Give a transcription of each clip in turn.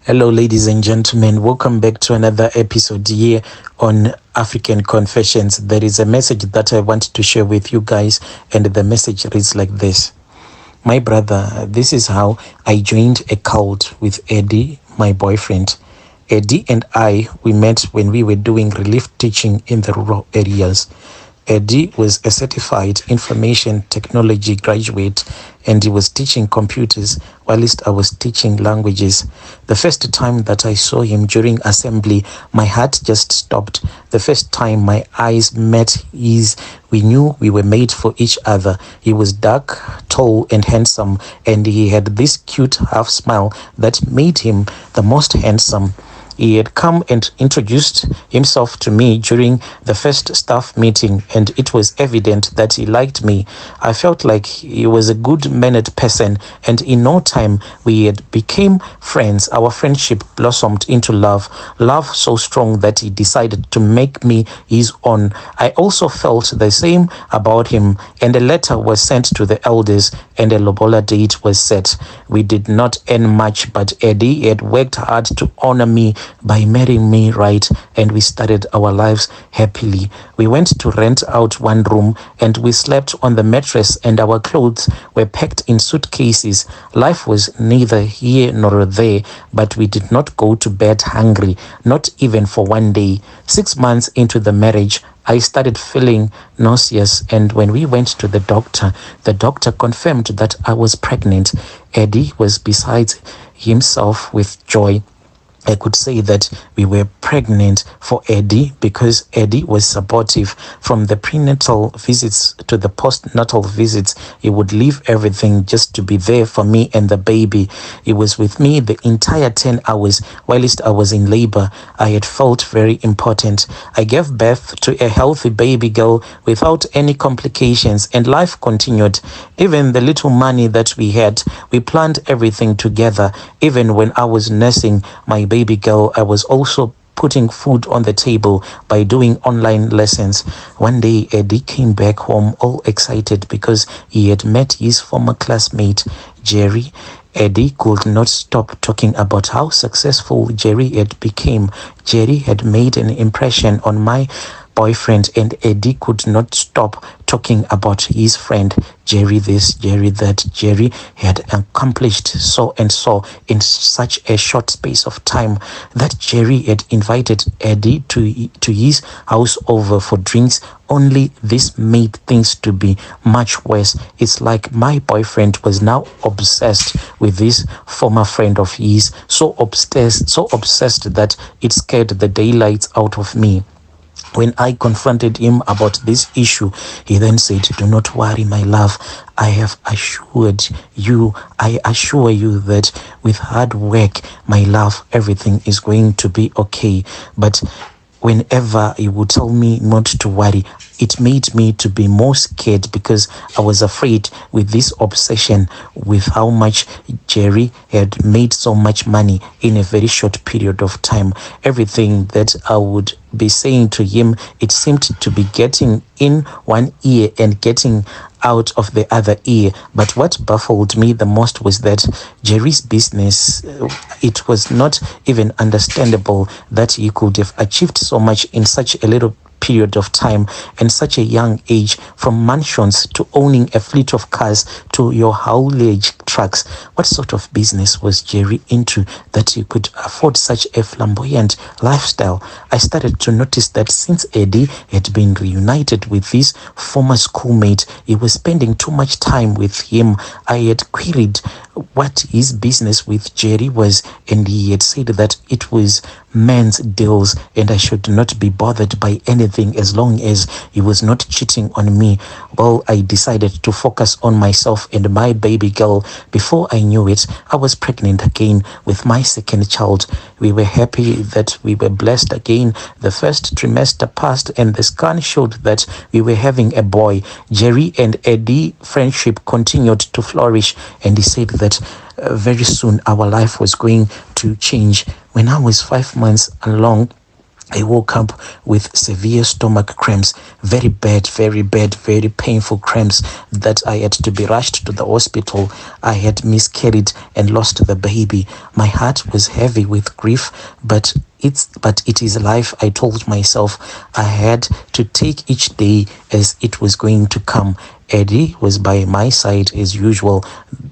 Hello, ladies and gentlemen. Welcome back to another episode here on African Confessions. There is a message that I want to share with you guys, and the message reads like this. My brother, this is how I joined a cult with Eddie, my boyfriend. Eddie and I, we met when we were doing relief teaching in the rural areas. Eddie was a certified information technology graduate, and he was teaching computers whilst I was teaching languages. The first time that I saw him during assembly, my heart just stopped. The first time my eyes met his, we knew we were made for each other. He was dark, tall, and handsome, and he had this cute half smile that made him the most handsome. He had come and introduced himself to me during the first staff meeting, and it was evident that he liked me. I felt like he was a good-mannered person, and in no time we had became friends. Our friendship blossomed into love so strong that he decided to make me his own. I also felt the same about him, and a letter was sent to the elders, and a lobola date was set. We did not earn much, but Eddie had worked hard to honor me by marrying me right, and we started our lives happily. We went to rent out one room, and we slept on the mattress, and our clothes were packed in suitcases. Life was neither here nor there, but we did not go to bed hungry, not even for one day. 6 months into the marriage, I started feeling nauseous, and when we went to the doctor confirmed that I was pregnant. Eddie was beside himself with joy. I could say that we were pregnant for Eddie because Eddie was supportive. From the prenatal visits to the postnatal visits, he would leave everything just to be there for me and the baby. He was with me the entire 10 hours whilst I was in labor. I had felt very important. I gave birth to a healthy baby girl without any complications, and life continued. Even the little money that we had, we planned everything together. Even when I was nursing my baby girl, I was also putting food on the table by doing online lessons. One day, Eddie came back home all excited because he had met his former classmate, Jerry. Eddie could not stop talking about how successful Jerry had become. Jerry had made an impression on my boyfriend, and Eddie could not stop talking about his friend, Jerry this, Jerry that. Jerry had accomplished so and so in such a short space of time that Jerry had invited Eddie to his house over for drinks. Only this made things to be much worse. It's like my boyfriend was now obsessed with this former friend of his, so obsessed that it scared the daylights out of me. When I confronted him about this issue, he then said, "Do not worry, my love. I assure you that with hard work, my love, everything is going to be okay." But whenever he would tell me not to worry, it made me to be more scared because I was afraid with this obsession with how much Jerry had made so much money in a very short period of time. Everything that I would be saying to him, it seemed to be getting in one ear and getting out of the other ear. But what baffled me the most was that Jerry's business, it was not even understandable that he could have achieved so much in such a little period of time and such a young age, from mansions to owning a fleet of cars to your haulage trucks. What sort of business was Jerry into that he could afford such a flamboyant lifestyle? I started to notice that since Eddie had been reunited with his former schoolmate, he was spending too much time with him. I had queried what his business with Jerry was, and he had said that it was men's deals and I should not be bothered by anything as long as he was not cheating on me. Well, I decided to focus on myself and my baby girl. Before I knew it, I was pregnant again with my second child. We were happy that we were blessed again. The first trimester passed and the scan showed that we were having a boy. Jerry and Eddie friendship continued to flourish, and he said that very soon our life was going to change. When I was 5 months along, I woke up with severe stomach cramps, very bad, very painful cramps that I had to be rushed to the hospital. I had miscarried and lost the baby. My heart was heavy with grief, but it is life, I told myself. I had to take each day as it was going to come. Eddie was by my side as usual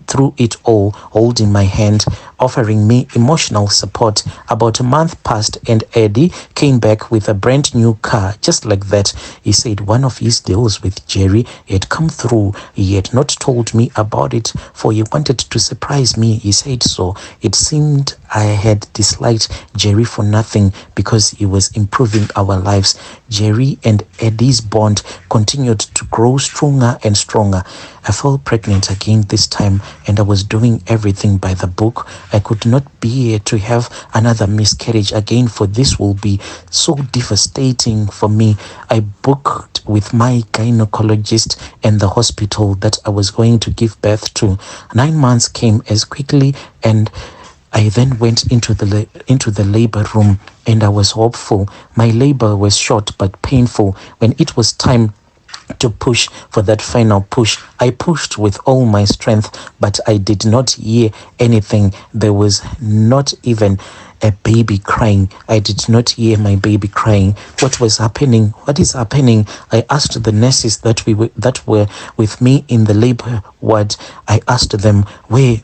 through it all, holding my hand, offering me emotional support. About a month passed and Eddie came back with a brand new car, just like that. He said one of his deals with Jerry had come through. He had not told me about it, for he wanted to surprise me. He said so. It seemed I had disliked Jerry for nothing because he was improving our lives. Jerry and Eddie's bond continued to grow stronger and stronger. I fell pregnant again this time, and I was doing everything by the book. I could not bear to have another miscarriage again, for this will be so devastating for me. I booked with my gynecologist and the hospital that I was going to give birth to. 9 months came as quickly, and I then went into the labor room, and I was hopeful. My labor was short but painful. When it was time to push for that final push, I pushed with all my strength, but I did not hear anything. There was not even a baby crying. I did not hear my baby crying. What was happening? What is happening? I asked the nurses that were with me in the labor ward. I asked them where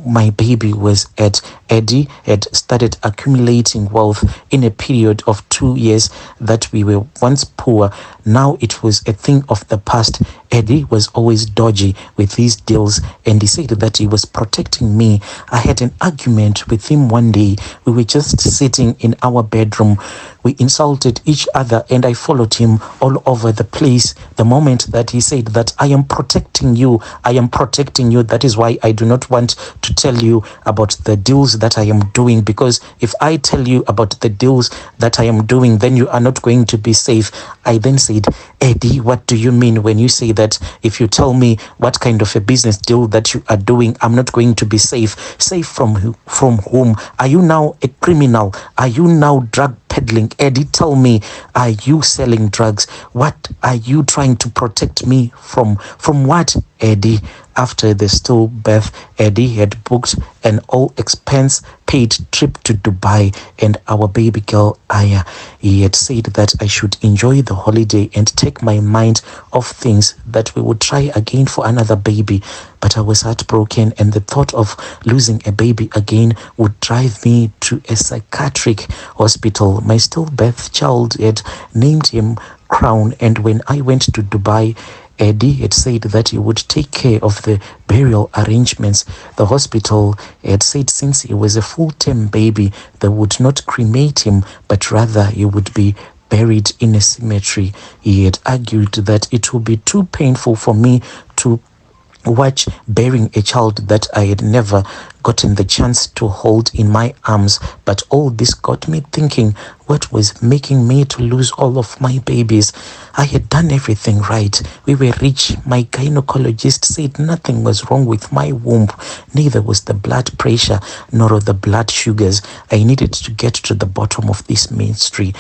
my baby was at. Eddie had started accumulating wealth in a period of 2 years that we were once poor. Now it was a thing of the past. Eddie was always dodgy with his deals, and he said that he was protecting me. I had an argument with him one day. We were just sitting in our bedroom. We insulted each other, and I followed him all over the place. The moment that he said that I am protecting you, that is why I do not want to tell you about the deals that I am doing, because if I tell you about the deals that I am doing, then you are not going to be safe. I then said, Eddie, what do you mean when you say that if you tell me what kind of a business deal that you are doing, I'm not going to be safe? Safe from whom? Are you now a criminal? Are you now drug peddling? Eddie, tell me, are you selling drugs? What are you trying to protect me from? From what, Eddie? After the stillbirth, Eddie had booked an all-expense paid trip to Dubai and our baby girl, Aya. He had said that I should enjoy the holiday and take my mind off things, that we would try again for another baby. But I was heartbroken, and the thought of losing a baby again would drive me to a psychiatric hospital. My stillbirth child had named him Crown, and when I went to Dubai, Eddie had said that he would take care of the burial arrangements. The hospital had said since he was a full-term baby, they would not cremate him, but rather he would be buried in a cemetery. He had argued that it would be too painful for me to watch burying a child that I had never gotten the chance to hold in my arms. But all this got me thinking, what was making me to lose all of my babies? I had done everything right. We were rich. My gynecologist said nothing was wrong with my womb. Neither was the blood pressure nor the blood sugars. I needed to get to the bottom of this mystery.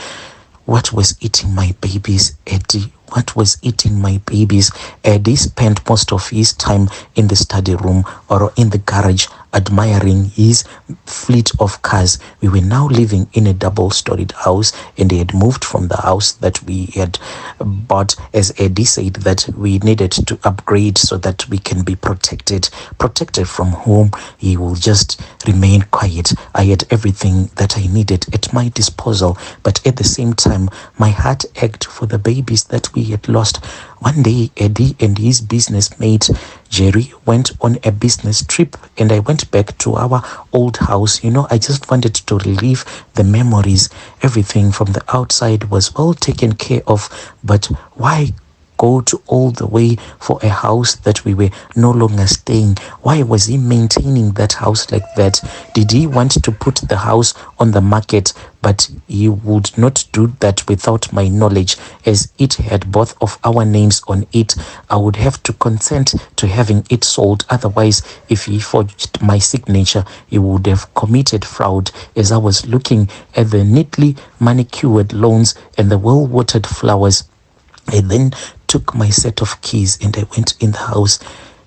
What was eating my babies, Eddie? What was eating my babies? Eddie spent most of his time in the study room or in the garage admiring his fleet of cars. We were now living in a double-storied house, and he had moved from the house that we had bought, as Eddie said that we needed to upgrade so that we can be protected. Protected from whom? He will just remain quiet. I had everything that I needed at my disposal, but at the same time, my heart ached for the babies that we had lost. One day, Eddie and his business mate, Jerry, went on a business trip, and I went back to our old house. I just wanted to relive the memories. Everything from the outside was well taken care of, but why go to all the way for a house that we were no longer staying? Why was he maintaining that house like that? Did he want to put the house on the market? But he would not do that without my knowledge, as it had both of our names on it. I would have to consent to having it sold. Otherwise, if he forged my signature, he would have committed fraud. As I was looking at the neatly manicured lawns and the well-watered flowers, I then took my set of keys and I went in the house,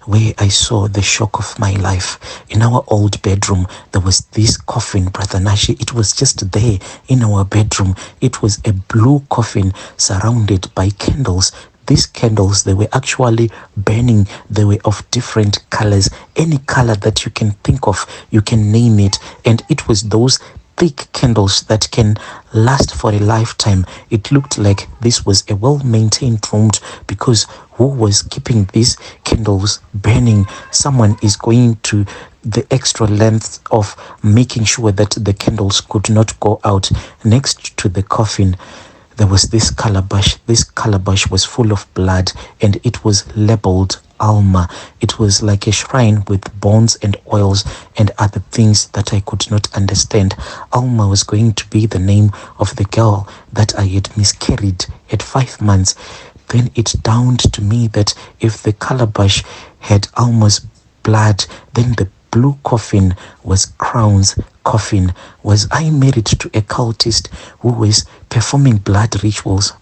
where I saw the shock of my life. In our old bedroom, there was this coffin, Brother Nashi. It was just there in our bedroom. It was a blue coffin surrounded by candles. These candles, they were actually burning. They were of different colors. Any color that you can think of, you can name it. And it was those thick candles that can last for a lifetime. It looked like this was a well-maintained room, because who was keeping these candles burning? Someone is going to the extra length of making sure that the candles could not go out. Next to the coffin, there was this calabash. This calabash was full of blood, and it was labeled Alma. It was like a shrine with bones and oils and other things that I could not understand. Alma was going to be the name of the girl that I had miscarried at 5 months. Then it dawned to me that if the calabash had Alma's blood, then the blue coffin was Crown's coffin. Was I married to a cultist who was performing blood rituals,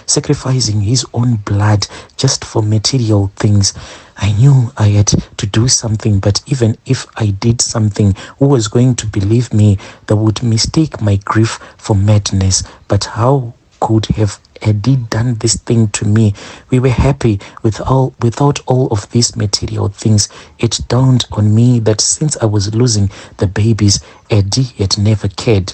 sacrificing his own blood just for material things? I knew I had to do something, but even if I did something, who was going to believe me? They would mistake my grief for madness. But how could have Eddie done this thing to me? We were happy without all of these material things. It dawned on me that since I was losing the babies, Eddie had never cared.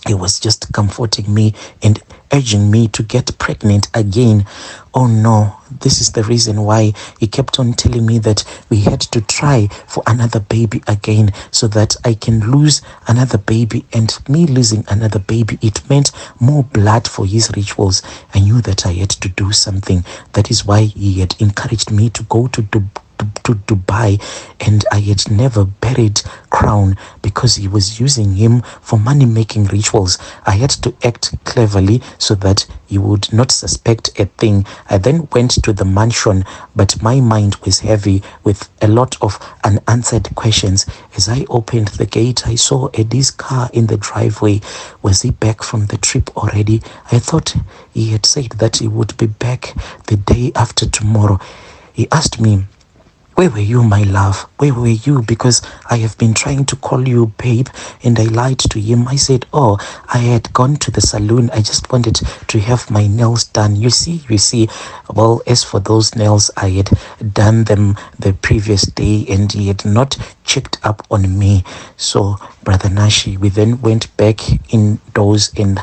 He was just comforting me and urging me to get pregnant again. Oh no, this is the reason why he kept on telling me that we had to try for another baby again, so that I can lose another baby. And me losing another baby, it meant more blood for his rituals. I knew that I had to do something. That is why he had encouraged me to go to Dubai, and I had never buried Crown because he was using him for money-making rituals. I had to act cleverly so that he would not suspect a thing. I then went to the mansion, but my mind was heavy with a lot of unanswered questions. As I opened the gate, I saw Eddie's car in the driveway. Was he back from the trip already? I thought he had said that he would be back the day after tomorrow. He asked me, "Where were you, my love? Where were you? Because I have been trying to call you, babe." And I lied to him. I said, "Oh, I had gone to the salon. I just wanted to have my nails done. You see. Well, as for those nails, I had done them the previous day, and he had not checked up on me." So, Brother Nashi, we then went back indoors, and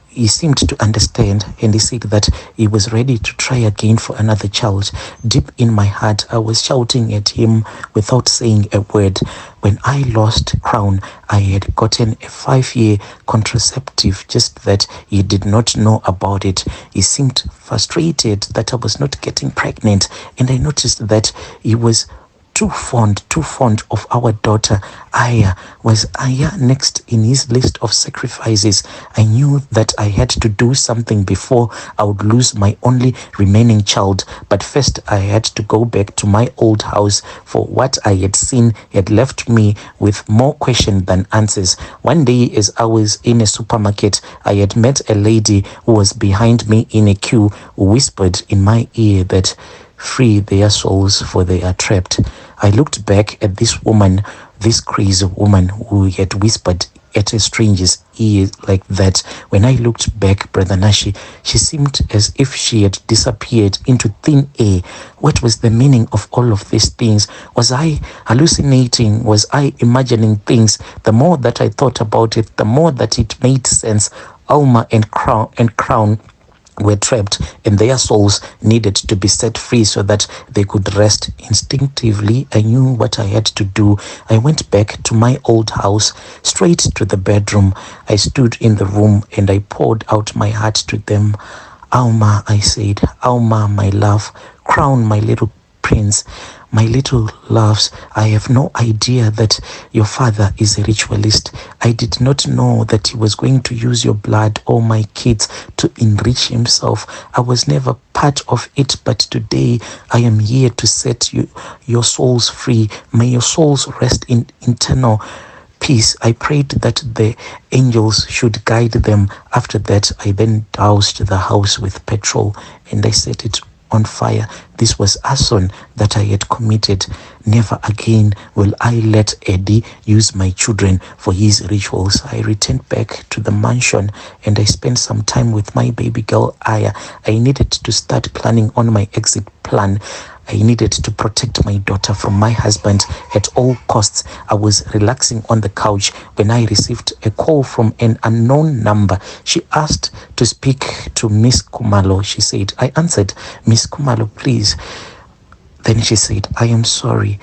he seemed to understand, and he said that he was ready to try again for another child. Deep in my heart, I was shouting at him without saying a word. When I lost Crown, I had gotten a 5-year contraceptive, just that he did not know about it. He seemed frustrated that I was not getting pregnant, and I noticed that he was too fond of our daughter, Aya. Was Aya next in his list of sacrifices? I knew that I had to do something before I would lose my only remaining child. But first, I had to go back to my old house, for what I had seen had left me with more questions than answers. One day, as I was in a supermarket, I had met a lady who was behind me in a queue, who whispered in my ear that free their souls, for they are trapped. I looked back at this woman, this crazy woman who had whispered at a stranger's ear like that. When I looked back, Brother Nashi, she seemed as if she had disappeared into thin air. What was the meaning of all of these things? Was I hallucinating? Was I imagining things? The more that I thought about it, the more that it made sense. Alma and Crown were trapped, and their souls needed to be set free so that they could rest. Instinctively, I knew what I had to do. I went back to my old house, straight to the bedroom. I stood in the room and I poured out my heart to them. Alma, I said, Alma, my love, crown my little prince, my little loves. I have no idea that your father is a ritualist. I did not know that he was going to use your blood or my kids to enrich himself. I was never part of it, but today I am here to set your souls free. May your souls rest in eternal peace. I prayed that the angels should guide them. After that, I then doused the house with petrol and I set it on fire. This was arson that I had committed. Never again will I let Eddie use my children for his rituals. I returned back to the mansion and I spent some time with my baby girl Aya. I needed to start planning on my exit plan. I needed to protect my daughter from my husband at all costs. I was relaxing on the couch when I received a call from an unknown number. She asked to speak to Miss Kumalo. She said, I answered, Miss Kumalo, please. Then she said, I am sorry.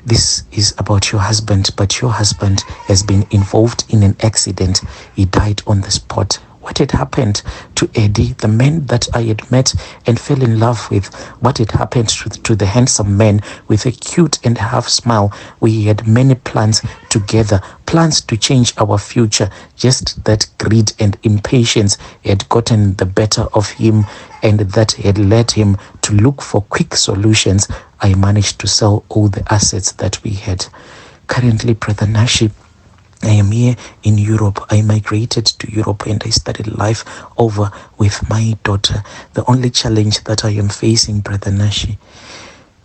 This is about your husband, but your husband has been involved in an accident. He died on the spot. What had happened to Eddie, the man that I had met and fell in love with? What had happened to the handsome man with a cute and half smile? We had many plans together, plans to change our future. Just that greed and impatience had gotten the better of him, and that had led him to look for quick solutions. I managed to sell all the assets that we had. Currently, Brother Nashi, I am here in Europe. I migrated to Europe and I started life over with my daughter. The only challenge that I am facing, Brother Nashi,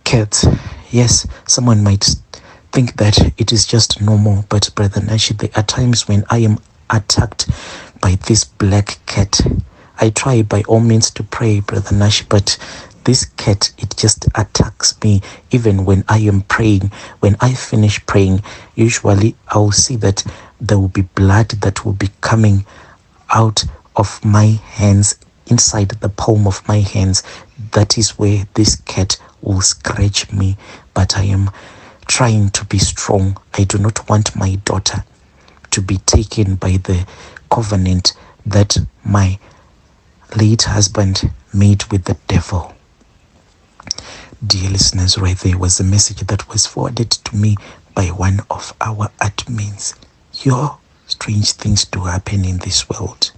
cats. Yes, someone might think that it is just normal, but Brother Nashi, there are times when I am attacked by this black cat. I try by all means to pray, Brother Nashi, but this cat, it just attacks me even when I am praying. When I finish praying, usually I'll see that there will be blood that will be coming out of my hands, inside the palm of my hands. That is where this cat will scratch me. But I am trying to be strong. I do not want my daughter to be taken by the covenant that my late husband made with the devil. Dear listeners, right there was a message that was forwarded to me by one of our admins. Strange things do happen in this world.